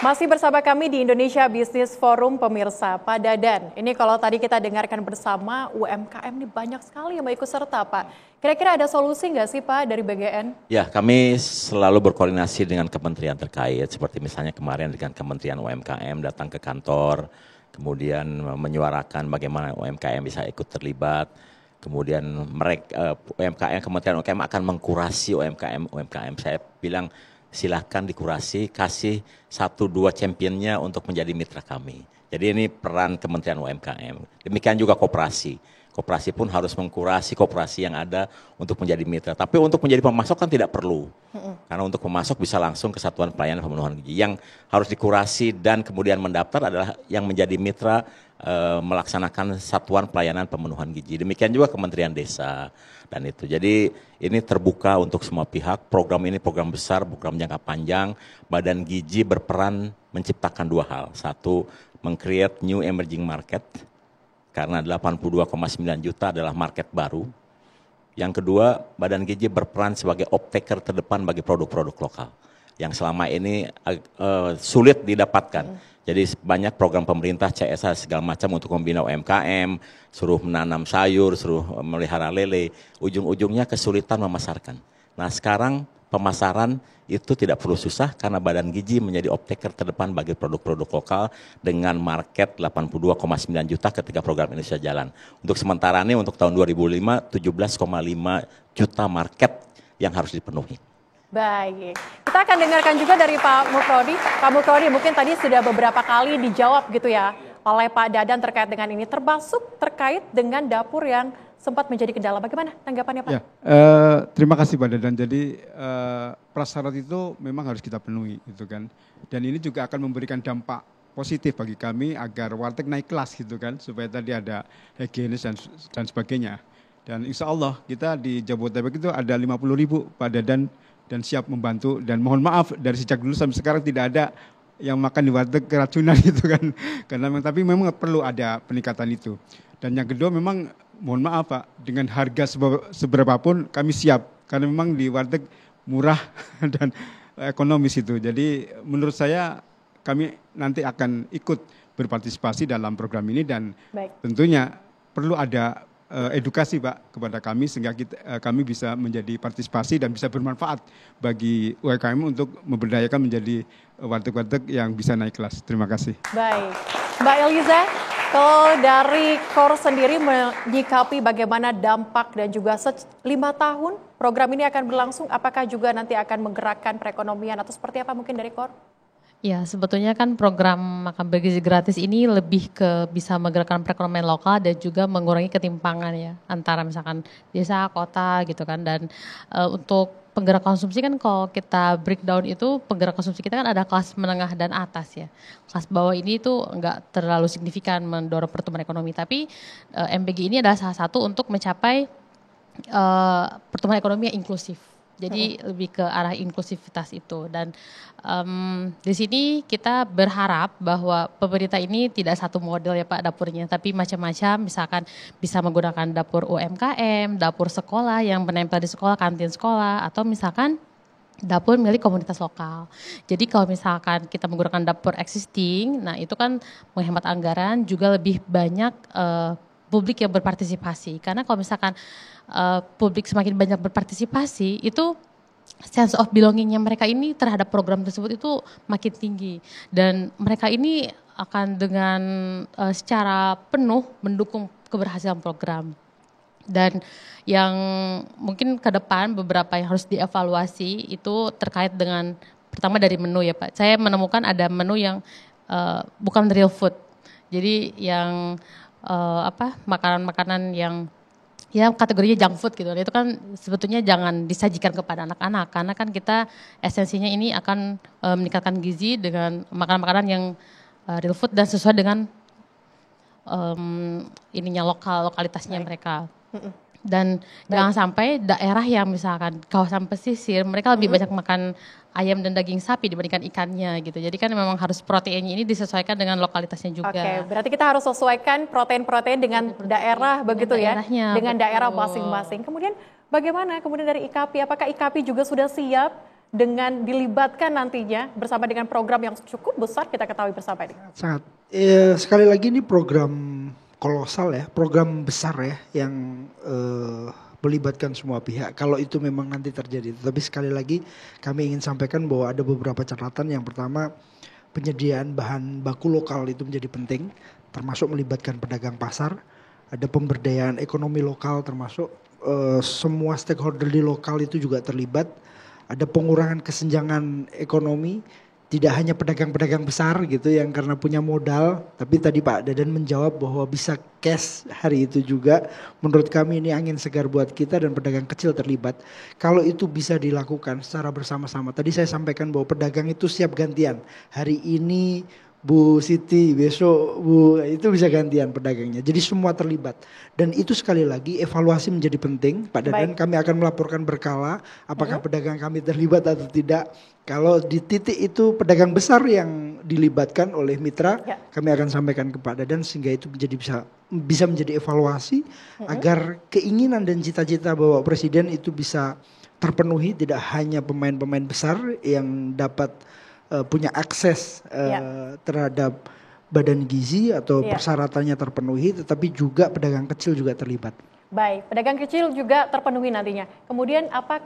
Masih bersama kami di Indonesia Business Forum pemirsa. Pak Dadan, ini kalau tadi kita dengarkan bersama UMKM ini banyak sekali yang mau ikut serta Pak. Kira-kira ada solusi nggak sih Pak dari BGN? Ya, kami selalu berkoordinasi dengan kementerian terkait, seperti misalnya kemarin dengan Kementerian UMKM datang ke kantor, kemudian menyuarakan bagaimana UMKM bisa ikut terlibat, kemudian mereka UMKM, Kementerian UMKM akan mengkurasi UMKM. Saya bilang silahkan dikurasi, kasih 1-2 championnya untuk menjadi mitra kami. Jadi ini peran Kementerian UMKM. Demikian juga koperasi. Koperasi pun harus mengkurasi koperasi yang ada untuk menjadi mitra. Tapi untuk menjadi pemasok kan tidak perlu. Karena untuk pemasok bisa langsung ke Satuan Pelayanan Pemenuhan Gizi. Yang harus dikurasi dan kemudian mendaftar adalah yang menjadi mitra melaksanakan Satuan Pelayanan Pemenuhan Gizi. Demikian juga Kementerian Desa dan itu. Jadi ini terbuka untuk semua pihak. Program ini program besar, program jangka panjang. Badan Gizi berperan menciptakan 2 hal. Satu, meng-create new emerging market. Karena 82,9 juta adalah market baru. Yang kedua, Badan Gizi berperan sebagai off-taker terdepan bagi produk-produk lokal yang selama ini sulit didapatkan. Jadi banyak program pemerintah CSR segala macam untuk membina UMKM, suruh menanam sayur, suruh melihara lele, ujung-ujungnya kesulitan memasarkan. Nah sekarang pemasaran itu tidak perlu susah karena Badan Gizi menjadi off-taker terdepan bagi produk-produk lokal dengan market 82,9 juta ketika program ini sudah jalan. Untuk sementara ini untuk tahun 2005, 17,5 juta market yang harus dipenuhi. Baik, kita akan dengarkan juga dari Pak Mukrodi. Pak Mukrodi mungkin tadi sudah beberapa kali dijawab gitu ya oleh Pak Dadan terkait dengan ini, termasuk terkait dengan dapur yang sempat menjadi kendala. Bagaimana tanggapannya Pak? Ya, terima kasih Pak Dadan. Jadi prasyarat itu memang harus kita penuhi gitu kan. Dan ini juga akan memberikan dampak positif bagi kami agar warteg naik kelas gitu kan. Supaya tadi ada higienis dan sebagainya. Dan insya Allah kita di Jabodetabek itu ada 50.000 Pak Dadan dan siap membantu. Dan mohon maaf dari sejak dulu sampai sekarang tidak ada yang makan di warteg keracunan gitu kan. Tapi memang perlu ada peningkatan itu. Dan yang kedua memang mohon maaf Pak, dengan harga seberapapun kami siap. Karena memang di warteg murah dan ekonomis itu. Jadi menurut saya kami nanti akan ikut berpartisipasi dalam program ini. Dan tentunya perlu ada edukasi Pak kepada kami sehingga kami bisa menjadi partisipasi dan bisa bermanfaat bagi UMKM untuk memberdayakan menjadi warteg-warteg yang bisa naik kelas. Terima kasih. Baik, Mbak Eliza, kalau dari KOR sendiri menyikapi bagaimana dampak dan juga 5 tahun program ini akan berlangsung, apakah juga nanti akan menggerakkan perekonomian atau seperti apa mungkin dari KOR? Ya, sebetulnya kan program makan bergizi gratis ini lebih ke bisa menggerakkan perekonomian lokal dan juga mengurangi ketimpangan ya antara misalkan desa, kota gitu kan. Dan untuk penggerak konsumsi kan kalau kita breakdown itu penggerak konsumsi kita kan ada kelas menengah dan atas ya. Kelas bawah ini tuh enggak terlalu signifikan mendorong pertumbuhan ekonomi, tapi MBG ini adalah salah satu untuk mencapai pertumbuhan ekonomi yang inklusif. Jadi lebih ke arah inklusivitas itu. Dan di sini kita berharap bahwa pemerintah ini tidak satu model ya Pak dapurnya, tapi macam-macam, misalkan bisa menggunakan dapur UMKM, dapur sekolah yang menempel di sekolah, kantin sekolah, atau misalkan dapur milik komunitas lokal. Jadi kalau misalkan kita menggunakan dapur existing, nah itu kan menghemat anggaran, juga lebih banyak publik yang berpartisipasi. Karena kalau misalkan publik semakin banyak berpartisipasi, itu sense of belongingnya mereka ini terhadap program tersebut itu makin tinggi. Dan mereka ini akan dengan secara penuh mendukung keberhasilan program. Dan yang mungkin ke depan beberapa yang harus dievaluasi itu terkait dengan pertama dari menu ya Pak. Saya menemukan ada menu yang bukan real food. Jadi yang makanan-makanan yang ya kategorinya junk food gitu. Itu kan sebetulnya jangan disajikan kepada anak-anak karena kan kita esensinya ini akan meningkatkan gizi dengan makanan-makanan yang real food dan sesuai dengan lokalitasnya mereka. Dan jangan sampai daerah yang misalkan kawasan pesisir mereka lebih banyak makan ayam dan daging sapi dibandingkan ikannya gitu. Jadi kan memang harus proteinnya ini disesuaikan dengan lokalitasnya juga. Oke, berarti kita harus sesuaikan protein-protein dengan daerah begitu ya, dengan daerah masing-masing. Kemudian bagaimana kemudian dari IKAPI, apakah IKAPI juga sudah siap dengan dilibatkan nantinya bersama dengan program yang cukup besar kita ketahui bersama ini? Sangat. Sekali lagi ini program kolosal ya, program besar ya yang melibatkan semua pihak. Kalau itu memang nanti terjadi. Tapi sekali lagi kami ingin sampaikan bahwa ada beberapa catatan. Yang pertama, penyediaan bahan baku lokal itu menjadi penting, termasuk melibatkan pedagang pasar. Ada pemberdayaan ekonomi lokal, termasuk semua stakeholder di lokal itu juga terlibat. Ada pengurangan kesenjangan ekonomi, tidak hanya pedagang-pedagang besar gitu yang karena punya modal, tapi tadi Pak Dadan menjawab bahwa bisa cash hari itu juga. Menurut kami ini angin segar buat kita dan pedagang kecil terlibat. Kalau itu bisa dilakukan secara bersama-sama. Tadi saya sampaikan bahwa pedagang itu siap gantian. Hari ini Bu Siti, besok Bu, itu bisa gantian pedagangnya. Jadi semua terlibat. Dan itu sekali lagi evaluasi menjadi penting. Pak Dadan, kami akan melaporkan berkala apakah pedagang kami terlibat atau tidak. Kalau di titik itu pedagang besar yang dilibatkan oleh mitra, kami akan sampaikan ke Pak Dadan sehingga itu bisa menjadi evaluasi agar keinginan dan cita-cita Bapak Presiden itu bisa terpenuhi, tidak hanya pemain-pemain besar yang dapat punya akses terhadap badan gizi atau persyaratannya terpenuhi, tetapi juga pedagang kecil juga terlibat. Baik, pedagang kecil juga terpenuhi nantinya. Kemudian apa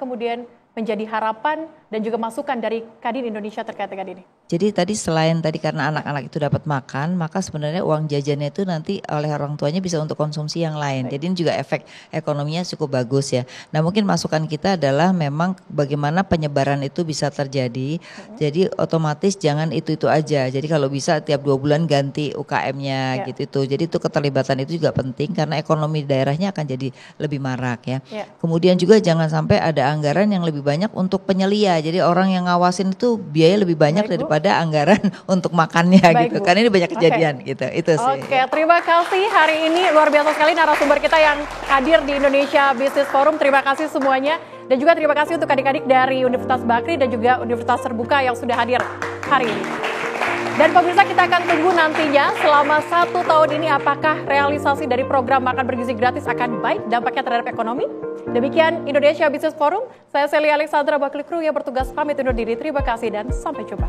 menjadi harapan dan juga masukan dari Kadin Indonesia terkait dengan ini? Jadi tadi selain karena anak-anak itu dapat makan, maka sebenarnya uang jajannya itu nanti oleh orang tuanya bisa untuk konsumsi yang lain. Jadi ini juga efek ekonominya cukup bagus ya. Nah mungkin masukan kita adalah memang bagaimana penyebaran itu bisa terjadi. Jadi otomatis jangan itu aja. Jadi kalau bisa tiap 2 bulan ganti UKM-nya gitu. Jadi itu keterlibatan itu juga penting karena ekonomi daerahnya akan jadi lebih marak ya. Kemudian juga jangan sampai ada anggaran yang lebih banyak untuk penyelia. Jadi orang yang ngawasin itu biaya lebih banyak daripada anggaran untuk makannya gitu. Karena ini banyak kejadian gitu. Itu sih. Oke, terima kasih hari ini luar biasa sekali narasumber kita yang hadir di Indonesia Business Forum. Terima kasih semuanya dan juga terima kasih untuk adik-adik dari Universitas Bakri dan juga Universitas Terbuka yang sudah hadir hari ini. Dan pemirsa, kita akan tunggu nantinya selama 1 tahun ini apakah realisasi dari program makan bergizi gratis akan baik dampaknya terhadap ekonomi. Demikian Indonesia Business Forum. Saya Celia Alexandra Baklikru yang bertugas pamit undur diri. Terima kasih dan sampai jumpa.